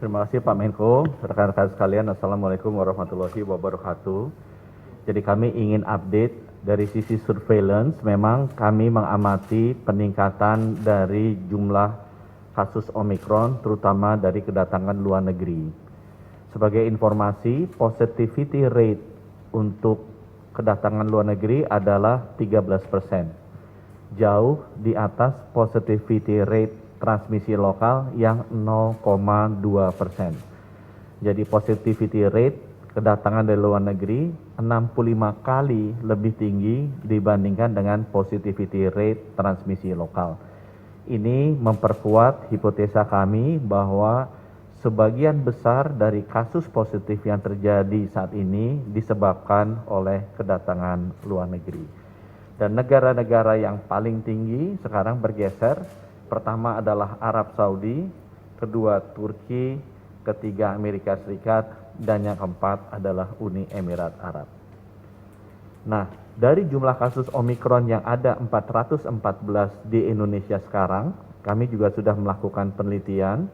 Terima kasih Pak Menko, rekan-rekan sekalian, Assalamualaikum warahmatullahi wabarakatuh. Jadi kami ingin update dari sisi surveillance, memang kami mengamati peningkatan dari jumlah kasus Omikron, terutama dari kedatangan luar negeri. Sebagai informasi, positivity rate untuk kedatangan luar negeri adalah 13%. Jauh di atas positivity rate transmisi lokal yang 0,2%. Jadi positivity rate kedatangan dari luar negeri 65 kali lebih tinggi dibandingkan dengan positivity rate transmisi lokal. Ini memperkuat hipotesa kami bahwa sebagian besar dari kasus positif yang terjadi saat ini disebabkan oleh kedatangan luar negeri. Dan negara-negara yang paling tinggi sekarang bergeser. Pertama adalah Arab Saudi, kedua Turki, ketiga Amerika Serikat, dan yang keempat adalah Uni Emirat Arab. Nah, dari jumlah kasus Omikron yang ada 414 di Indonesia sekarang, kami juga sudah melakukan penelitian.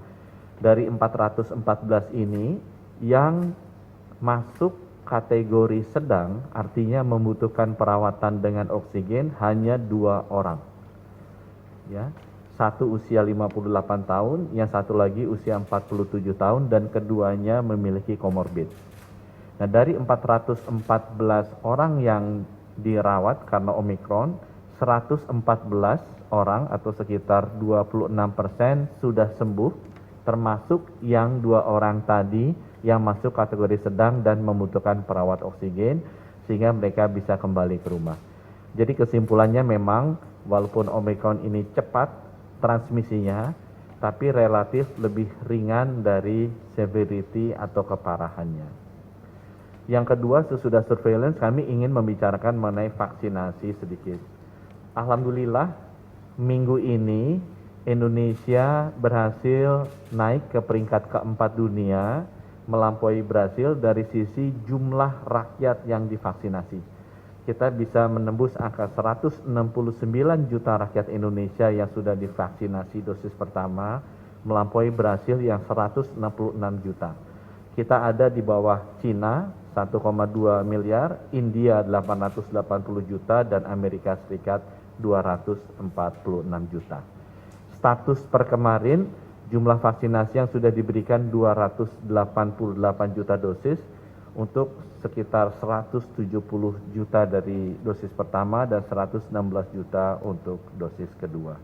Dari 414 ini, yang masuk kategori sedang, artinya membutuhkan perawatan dengan oksigen, hanya 2 orang. Ya. Satu usia 58 tahun, yang satu lagi usia 47 tahun, dan keduanya memiliki komorbid. Nah, dari 414 orang yang dirawat karena Omikron, 114 orang atau sekitar 26% sudah sembuh, termasuk yang 2 orang tadi yang masuk kategori sedang dan membutuhkan perawat oksigen, sehingga mereka bisa kembali ke rumah. Jadi kesimpulannya memang walaupun Omikron ini cepat transmisinya, tapi relatif lebih ringan dari severity atau keparahannya. Yang kedua, sesudah surveillance kami ingin membicarakan mengenai vaksinasi sedikit. Alhamdulillah, minggu ini Indonesia berhasil naik ke peringkat keempat dunia, melampaui Brasil dari sisi jumlah rakyat yang divaksinasi. Kita bisa menembus angka 169 juta rakyat Indonesia yang sudah divaksinasi dosis pertama, melampaui Brasil yang 166 juta. Kita ada di bawah Cina 1,2 miliar, India 880 juta, dan Amerika Serikat 246 juta. Status per kemarin, jumlah vaksinasi yang sudah diberikan 288 juta dosis, untuk sekitar 170 juta dari dosis pertama dan 116 juta untuk dosis kedua.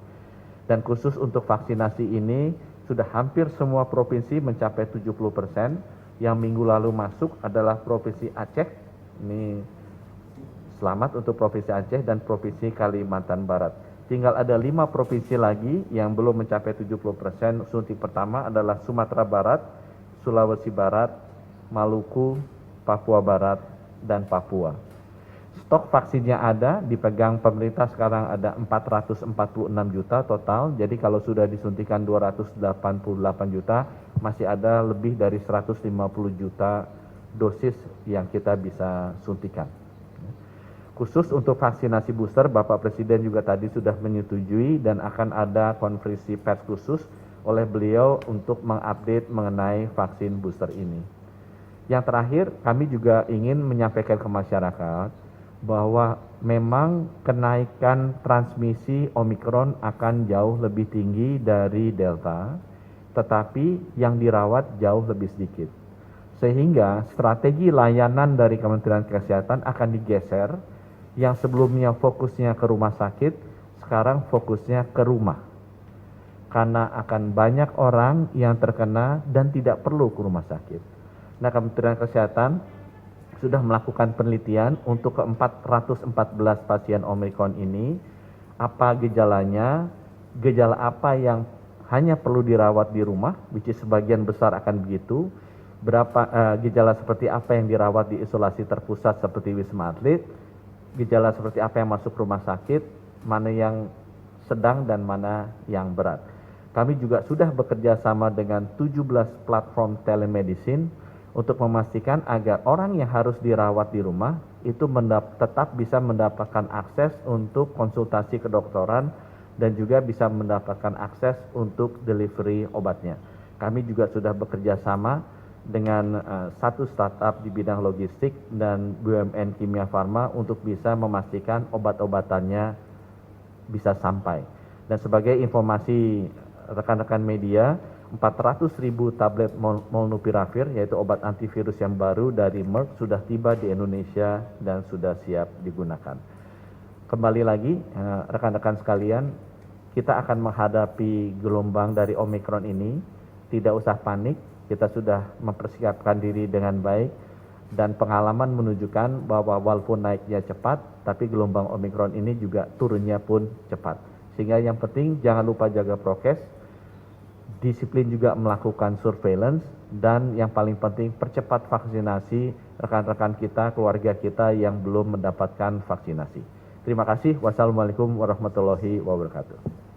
Dan khusus untuk vaksinasi ini, sudah hampir semua provinsi mencapai 70%. Yang minggu lalu masuk adalah Provinsi Aceh, ini selamat untuk Provinsi Aceh dan Provinsi Kalimantan Barat. Tinggal ada 5 provinsi lagi yang belum mencapai 70% suntik pertama adalah Sumatera Barat, Sulawesi Barat, Maluku, Papua Barat, dan Papua. Stok vaksinnya ada, dipegang pemerintah sekarang ada 446 juta total. Jadi kalau sudah disuntikan 288 juta, masih ada lebih dari 150 juta dosis yang kita bisa suntikan. Khusus untuk vaksinasi booster, Bapak Presiden juga tadi sudah menyetujui dan akan ada konferensi pers khusus oleh beliau untuk mengupdate mengenai vaksin booster ini. Yang terakhir, kami juga ingin menyampaikan ke masyarakat bahwa memang kenaikan transmisi Omikron akan jauh lebih tinggi dari Delta, tetapi yang dirawat jauh lebih sedikit. Sehingga strategi layanan dari Kementerian Kesehatan akan digeser, yang sebelumnya fokusnya ke rumah sakit, sekarang fokusnya ke rumah. Karena akan banyak orang yang terkena dan tidak perlu ke rumah sakit. Nah, Kementerian Kesehatan sudah melakukan penelitian untuk ke-414 pasien Omikron ini, apa gejalanya, gejala apa yang hanya perlu dirawat di rumah, which is sebagian besar akan begitu, berapa gejala seperti apa yang dirawat di isolasi terpusat seperti Wisma Atlet, gejala seperti apa yang masuk rumah sakit, mana yang sedang dan mana yang berat. Kami juga sudah bekerja sama dengan 17 platform telemedicine untuk memastikan agar orang yang harus dirawat di rumah itu tetap bisa mendapatkan akses untuk konsultasi kedokteran dan juga bisa mendapatkan akses untuk delivery obatnya. Kami juga sudah bekerja sama dengan satu startup di bidang logistik dan BUMN Kimia Farma untuk bisa memastikan obat-obatannya bisa sampai. Dan sebagai informasi rekan-rekan media, 400.000 tablet molnupiravir yaitu obat antivirus yang baru dari Merck sudah tiba di Indonesia dan sudah siap digunakan. Kembali lagi rekan-rekan sekalian, kita akan menghadapi gelombang dari Omicron ini, tidak usah panik, kita sudah mempersiapkan diri dengan baik dan pengalaman menunjukkan bahwa walaupun naiknya cepat, tapi gelombang Omicron ini juga turunnya pun cepat. Sehingga yang penting jangan lupa jaga prokes, disiplin juga melakukan surveillance, dan yang paling penting percepat vaksinasi rekan-rekan kita, keluarga kita yang belum mendapatkan vaksinasi. Terima kasih. Wassalamualaikum warahmatullahi wabarakatuh.